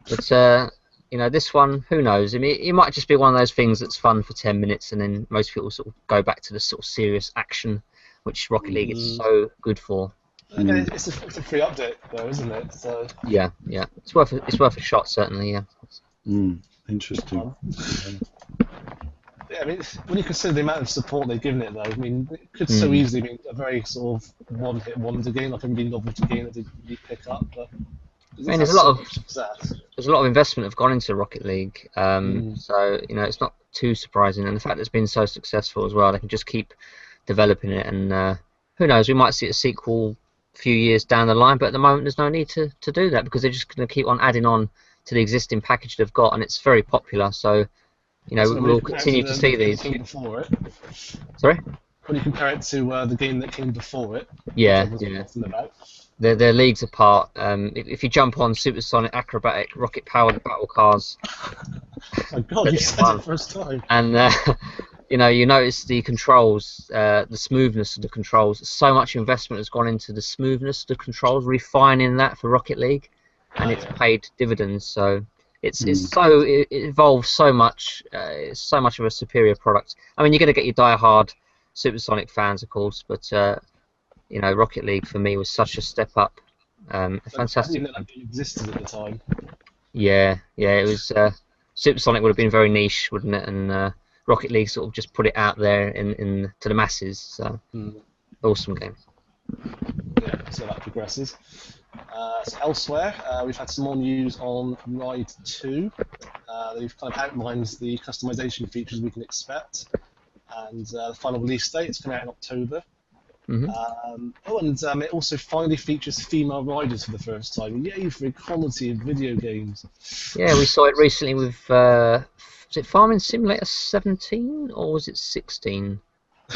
But you know, this one, who knows? I mean, it might just be one of those things that's fun for 10 minutes, and then most people sort of go back to the sort of serious action, which Rocket League is so good for. Okay, it's a free update, though, isn't it? So yeah, it's worth a shot, certainly. Yeah. Interesting. Yeah, I mean, when you consider the amount of support they've given it, though, I mean, it could so easily be a very sort of one-hit wonder game, like a really novelty game that you pick up. But I mean, there's a lot of investment have gone into Rocket League, so you know, it's not too surprising, and the fact that it's been so successful as well, they can just keep developing it, and who knows, we might see a sequel a few years down the line, but at the moment there's no need to do that, because they're just going to keep on adding on to the existing package they've got, and it's very popular, so you know, we'll continue to see these. Before it. Sorry? When you compare it to the game that came before it. Yeah. They're leagues apart. If you jump on supersonic, acrobatic, rocket-powered battle cars, oh my God, you said it first time. And You know, you notice the controls, the smoothness of the controls. So much investment has gone into the smoothness of the controls, refining that for Rocket League, and it's paid dividends. So it evolves so much. It's so much of a superior product. I mean, you're going to get your die-hard Supersonic fans, of course, but you know, Rocket League for me was such a step up. Fantastic. I didn't know that game existed at the time. Yeah, it was. Supersonic would have been very niche, wouldn't it? And Rocket League sort of just put it out there in to the masses. So awesome game. Yeah, so that progresses. So elsewhere, we've had some more news on Ride 2. They've kind of outlined the customization features we can expect, and the final release date is coming out in October. It also finally features female riders for the first time. Yay for equality in video games. Yeah, we saw it recently with, was it Farming Simulator 17 or was it 16?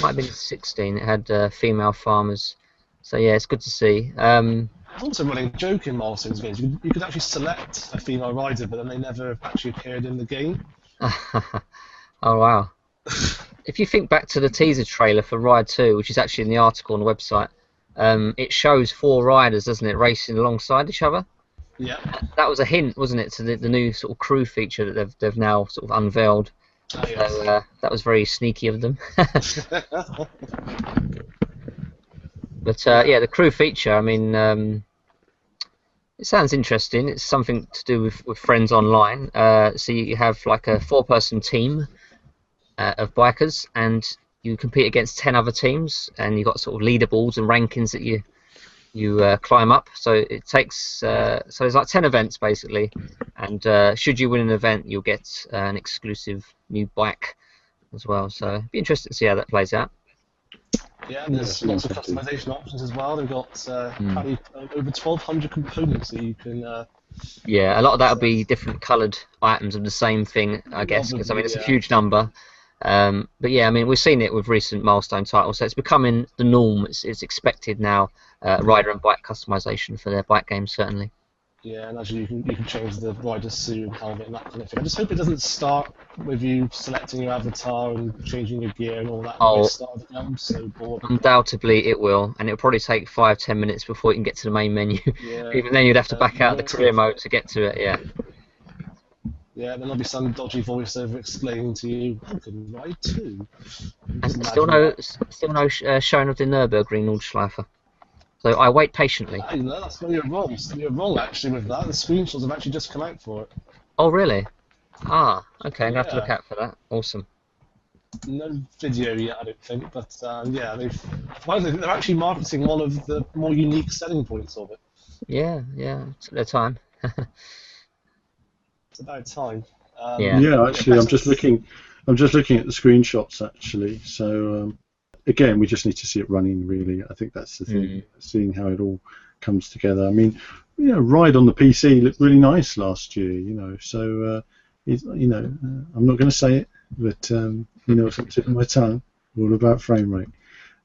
Might have been 16. It had female farmers. So yeah, it's good to see. There's also running a joke in Milestones games. You could actually select a female rider, but then they never actually appeared in the game. Oh wow. If you think back to the teaser trailer for Ride 2, which is actually in the article on the website, it shows 4 riders, doesn't it, racing alongside each other? Yeah. That was a hint, wasn't it, to the new sort of crew feature that they've now sort of unveiled. Oh, yes. So that was very sneaky of them. But yeah, the crew feature, I mean, it sounds interesting. It's something to do with friends online. So you have like a 4-person team of bikers, and you compete against 10 other teams, and you've got sort of leaderboards and rankings that you climb up. So it takes so there's like 10 events basically, and should you win an event, you'll get an exclusive new bike as well. So it'd be interesting to see how that plays out. Yeah, and there's lots of customization options as well. They've got probably over 1,200 components that you can. Yeah, a lot of that will be different coloured items of the same thing, I guess, because I mean it's a huge number. But yeah, I mean we've seen it with recent milestone titles, so it's becoming the norm. It's expected now. Rider and bike customization for their bike games, certainly. Yeah, and actually you can change the rider's suit and helmet and that kind of thing. I just hope it doesn't start with you selecting your avatar and changing your gear and all that. I'm so bored. Undoubtedly it will, and it'll probably take 5-10 minutes before you can get to the main menu. Yeah. Even then you'd have to back out the career mode to get to it. Yeah. Yeah, then there'll be some dodgy voiceover explaining to you, welcome, Ride 2. And still no showing of the Nürburgring Nordschleife. So I wait patiently. No, that's where you're wrong. You're wrong actually with that. The screenshots have actually just come out for it. Oh really? Ah, okay. I'm gonna have to look out for that. Awesome. No video yet, I don't think, but yeah, they're actually marketing one of the more unique selling points of it. Yeah, it's their time. It's about time. Yeah, actually, I'm just looking at the screenshots actually. So. Again, we just need to see it running, really. I think that's the thing, seeing how it all comes together. I mean, Ride on the PC looked really nice last year, so, I'm not going to say it, but, it's on the tip of my tongue, all about frame rate.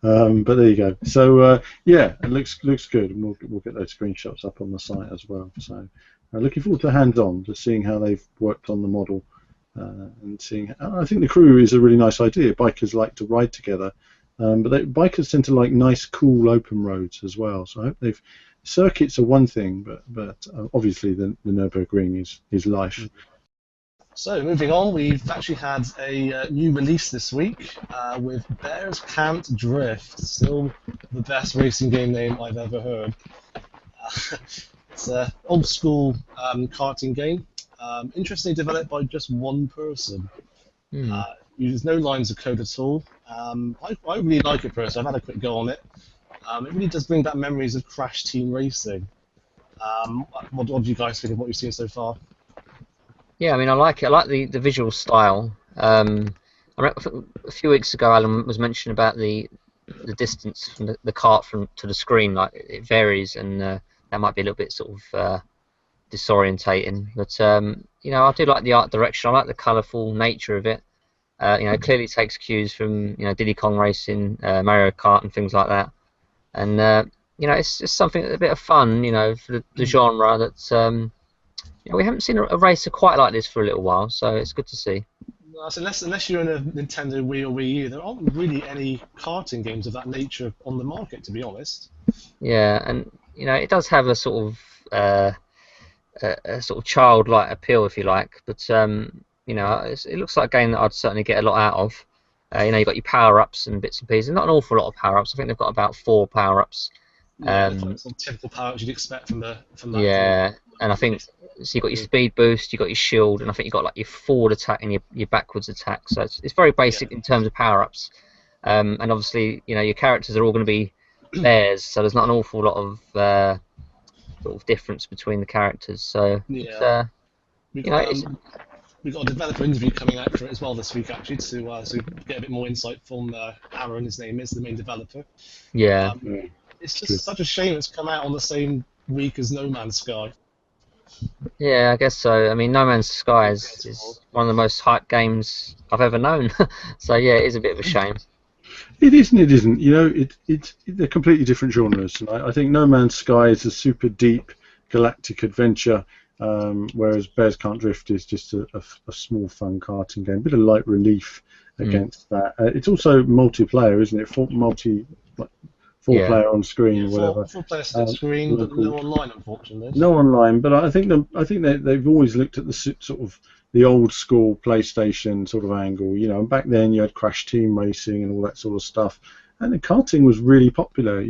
But there you go. So, yeah, it looks good, and we'll get those screenshots up on the site as well. So, looking forward to hands-on, just seeing how they've worked on the model, and seeing. I think the crew is a really nice idea. Bikers like to ride together. But bikers tend to like nice, cool, open roads as well. So I hope circuits are one thing, but obviously the Nürburgring is life. So moving on, we've actually had a new release this week with Bears Can't Drift. Still the best racing game name I've ever heard. It's an old school karting game. Interestingly developed by just one person. Uses no lines of code at all. I really like it personally. I've had a quick go on it. It really does bring back memories of Crash Team Racing. What do you guys think of what you've seen so far? Yeah, I mean, I like it. I like the visual style. A few weeks ago, Alan was mentioning about the distance from the kart to the screen. Like it varies, and that might be a little bit sort of disorientating. But I do like the art direction. I like the colourful nature of it. It clearly takes cues from Diddy Kong Racing, Mario Kart, and things like that. And it's just something a bit of fun, for the genre that we haven't seen a racer quite like this for a little while. So it's good to see. So unless you're in a Nintendo Wii or Wii U, there aren't really any karting games of that nature on the market, to be honest. Yeah, and it does have a sort of a sort of childlike appeal, if you like. But it looks like a game that I'd certainly get a lot out of. You've got your power-ups and bits and pieces. Not an awful lot of power-ups. I think they've got about 4 power-ups. Yeah, some typical power-ups you'd expect from that. Yeah, and I think so. You've got your speed boost, you've got your shield, and I think you've got like your forward attack and your backwards attack. So it's very basic in terms of power-ups. And obviously, your characters are all going to be bears, so there's not an awful lot of sort of difference between the characters. So yeah, we've got a developer interview coming out for it as well this week, actually, to get a bit more insight from Aaron. His name is the main developer. Yeah. It's just such a shame it's come out on the same week as No Man's Sky. Yeah, I guess so. I mean, No Man's Sky is one of the most hyped games I've ever known. So yeah, it is a bit of a shame. It is and it isn't. They're completely different genres. And I think No Man's Sky is a super deep galactic adventure, whereas Bears Can't Drift is just a small fun karting game. A bit of light relief against that. It's also multiplayer, isn't it? Four player on screen or whatever. Four player screen, but no online, unfortunately. No online, but I think they've always looked at the sort of the old school PlayStation sort of angle. And back then you had Crash Team Racing and all that sort of stuff, and the karting was really popular,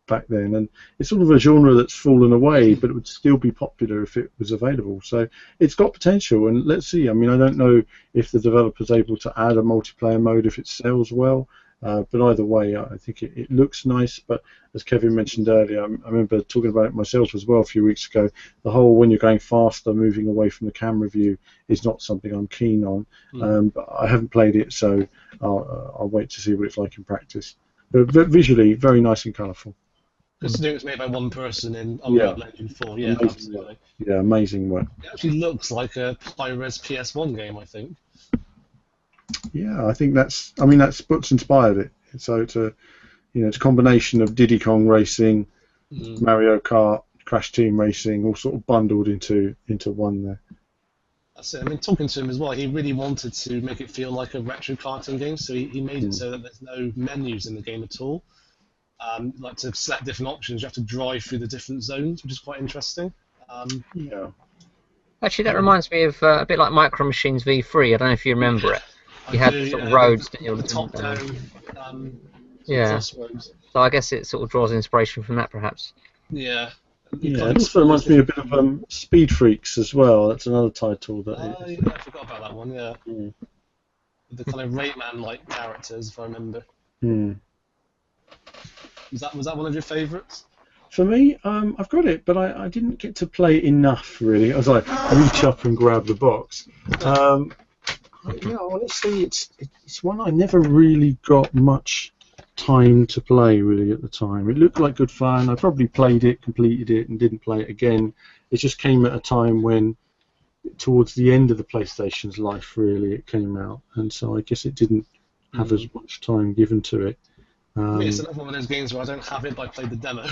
back then. And it's sort of a genre that's fallen away, but it would still be popular if it was available. So it's got potential, and let's see. I mean, I don't know if the developer's able to add a multiplayer mode if it sells well. But either way, I think it looks nice. But as Kevin mentioned earlier, I remember talking about it myself as well a few weeks ago. The whole when you're going faster, moving away from the camera view is not something I'm keen on. But I haven't played it, so I'll wait to see what it's like in practice. But visually, very nice and colourful. Considering it was made by one person in Unreal Engine 4, yeah, amazing absolutely. Work. Yeah, amazing work. It actually looks like a high-res PS1 game, I think. Yeah, I think that's what's inspired it. So it's a combination of Diddy Kong Racing, Mario Kart, Crash Team Racing, all sort of bundled into one there. That's it. I mean, talking to him as well, he really wanted to make it feel like a retro karting game, so he made it so that there's no menus in the game at all. Like to select different options, you have to drive through the different zones, which is quite interesting. Yeah. Actually, that reminds me of a bit like Micro Machines V3. I don't know if you remember it. You had sort of roads that you were top down. So I guess it sort of draws inspiration from that, perhaps. Yeah. It also reminds me a bit of Speed Freaks as well. That's another title that. I forgot about that one. Yeah. The kind of Rayman-like characters, if I remember. Was that one of your favourites? For me, I've got it, but I didn't get to play it enough, really. I was like, reach up and grab the box. Honestly, it's one I never really got much time to play, really, at the time. It looked like good fun. I probably played it, completed it, and didn't play it again. It just came at a time when, towards the end of the PlayStation's life, really, it came out. And so I guess it didn't have as much time given to it. It's another one of those games where I don't have it, but I played the demo.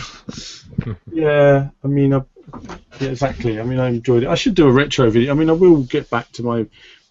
Yeah, I mean, exactly. I mean, I enjoyed it. I should do a retro video. I mean, I will get back to my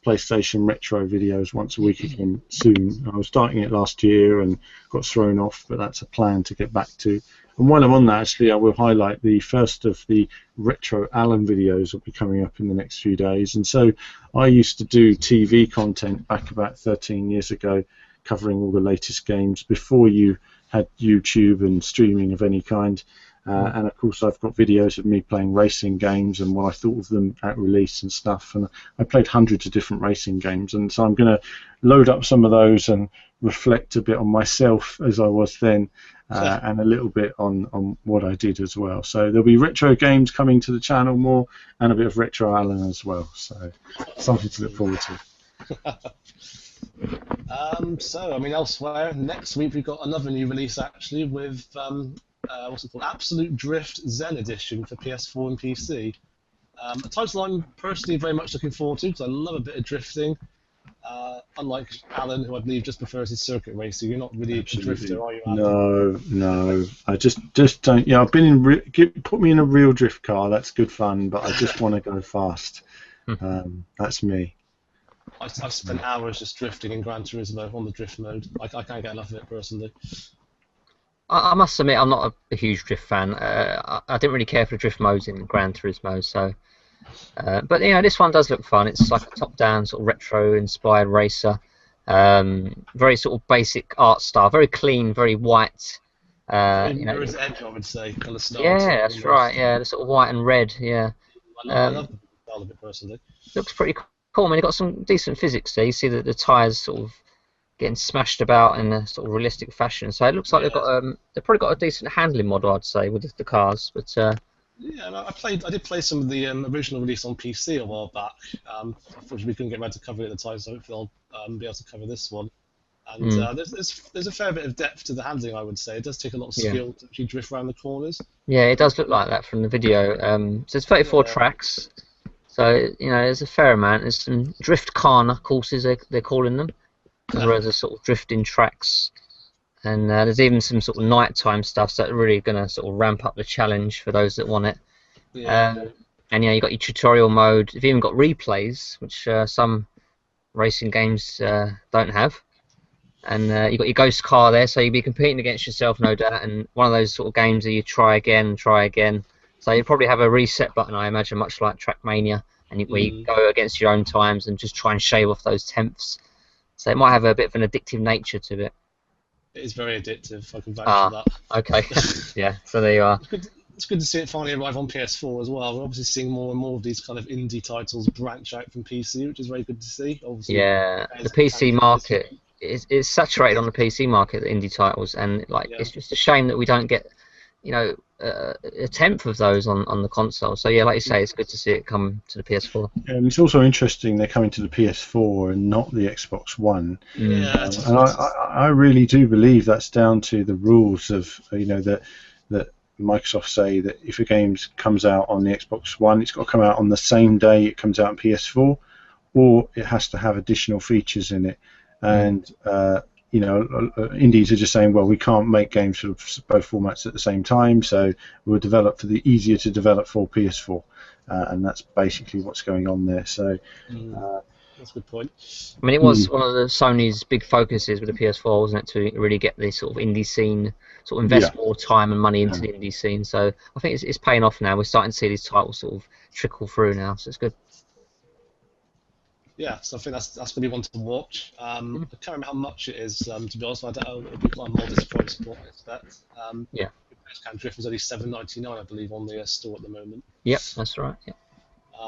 PlayStation retro videos once a week again soon. I was starting it last year and got thrown off, but that's a plan to get back to. And while I'm on that, actually, I will highlight the first of the retro Alan videos will be coming up in the next few days. And so I used to do TV content back about 13 years ago, covering all the latest games before you had YouTube and streaming of any kind. And of course I've got videos of me playing racing games and what I thought of them at release and stuff, and I played hundreds of different racing games, and so I'm going to load up some of those and reflect a bit on myself as I was then, and a little bit on what I did as well. So there'll be retro games coming to the channel more, and a bit of retro Alan as well, so something to look forward to. So, I mean, elsewhere, next week we've got another new release, actually, with, what's it called? Absolute Drift Zen Edition for PS4 and PC. A title I'm personally very much looking forward to, because I love a bit of drifting. Unlike Alan, who I believe just prefers his circuit racing, you're not really a drifter, are you, Alan? No. I just don't. Yeah, I've been in. Put me in a real drift car. That's good fun, but I just want to go fast. That's me. I've spent hours just drifting in Gran Turismo on the drift mode. I can't get enough of it personally. I must admit, I'm not a huge drift fan. I didn't really care for the drift modes in Gran Turismo, so. But you know, this one does look fun. It's like a top-down sort of retro-inspired racer. Very sort of basic art style, very clean, very white. You know, Mirror's Edge, I would say, kind of style. yeah, that's right. Yeah, the sort of white and red. Yeah, I love the style of it personally. looks pretty cool. I mean, you've got some decent physics there. You see that the tyres sort of getting smashed about in a sort of realistic fashion. So it looks like they've probably got a decent handling model, I'd say, with the cars. But yeah, and I did play some of the original release on PC a while back. Unfortunately, we couldn't get around to covering it at the time, so hopefully I'll be able to cover this one. And there's a fair bit of depth to the handling, I would say. It does take a lot of skill to actually drift around the corners. Yeah, it does look like that from the video. So there's 34 tracks, so you know there's a fair amount. There's some drift corner courses they're calling them, as well as the sort of drifting tracks. And there's even some sort of nighttime stuff that are really going to sort of ramp up the challenge for those that want it. Yeah. And yeah, you got your tutorial mode. You've even got replays, which some racing games don't have. And you've got your ghost car there, so you'll be competing against yourself, no doubt. And one of those sort of games that you try again and try again. So you probably have a reset button, I imagine, much like Trackmania, and where you go against your own times and just try and shave off those tenths. So it might have a bit of an addictive nature to it. It is very addictive. I can vouch for that. Okay. Yeah. So there you are. It's good to see it finally arrive on PS4 as well. We're obviously seeing more and more of these kind of indie titles branch out from PC, which is very good to see. Obviously, yeah, the PC market is saturated on the PC market, the indie titles, and it's just a shame that we don't get, you know, a tenth of those on the console. So yeah, like you say, it's good to see it come to the PS4. And it's also interesting they're coming to the PS4 and not the Xbox One. Yeah, and I really do believe that's down to the rules of that Microsoft say that if a game comes out on the Xbox One, it's got to come out on the same day it comes out on PS4, or it has to have additional features in it. And indies are just saying, well, we can't make games for both formats at the same time, so we'll develop for the easier to develop for PS4, and that's basically what's going on there. So that's a good point. I mean, it was one of Sony's big focuses with the PS4, wasn't it, to really get this sort of indie scene, sort of invest more time and money into the indie scene. So I think it's paying off now. We're starting to see these titles sort of trickle through now, so it's good. Yeah, so I think that's going to be one to watch. I can't remember how much it is, to be honest. I don't know. It'll be quite a modest price point, I expect. Drift was only $7.99, I believe, on the store at the moment. Yep, that's right. Yeah.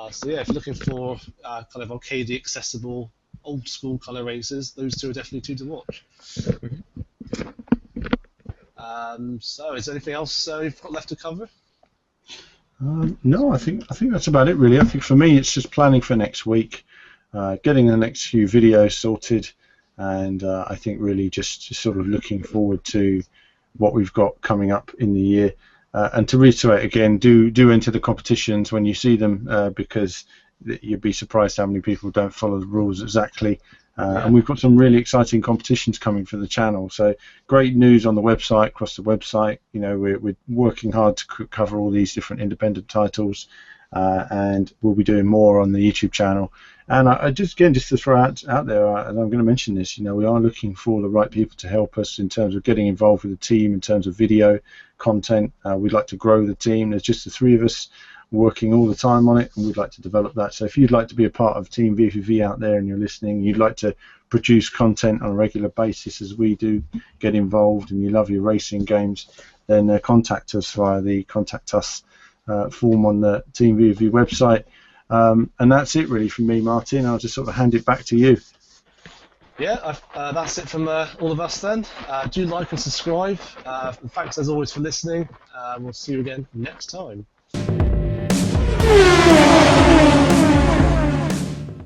So yeah, if you're looking for kind of arcadey, accessible, old school kind of races, those two are definitely two to watch. So is there anything else you've got left to cover? No, I think that's about it really. I think for me it's just planning for next week, getting the next few videos sorted, and I think really just sort of looking forward to what we've got coming up in the year. And to reiterate again, do enter the competitions when you see them, because you'd be surprised how many people don't follow the rules exactly. And we've got some really exciting competitions coming for the channel. So great news on the website, across the website. You know, we're working hard to cover all these different independent titles, and we'll be doing more on the YouTube channel. And I just to throw out there, and I'm going to mention this, you know, we are looking for the right people to help us in terms of getting involved with the team, in terms of video content. We'd like to grow the team. There's just the three of us working all the time on it, and we'd like to develop that. So if you'd like to be a part of Team VVV out there and you're listening, you'd like to produce content on a regular basis as we do, get involved, and you love your racing games, then contact us via the Contact Us form on the Team VVV website. And that's it really from me, Martin. I'll just sort of hand it back to you. Yeah, that's it from all of us then. Do like and subscribe. And thanks as always for listening. We'll see you again next time.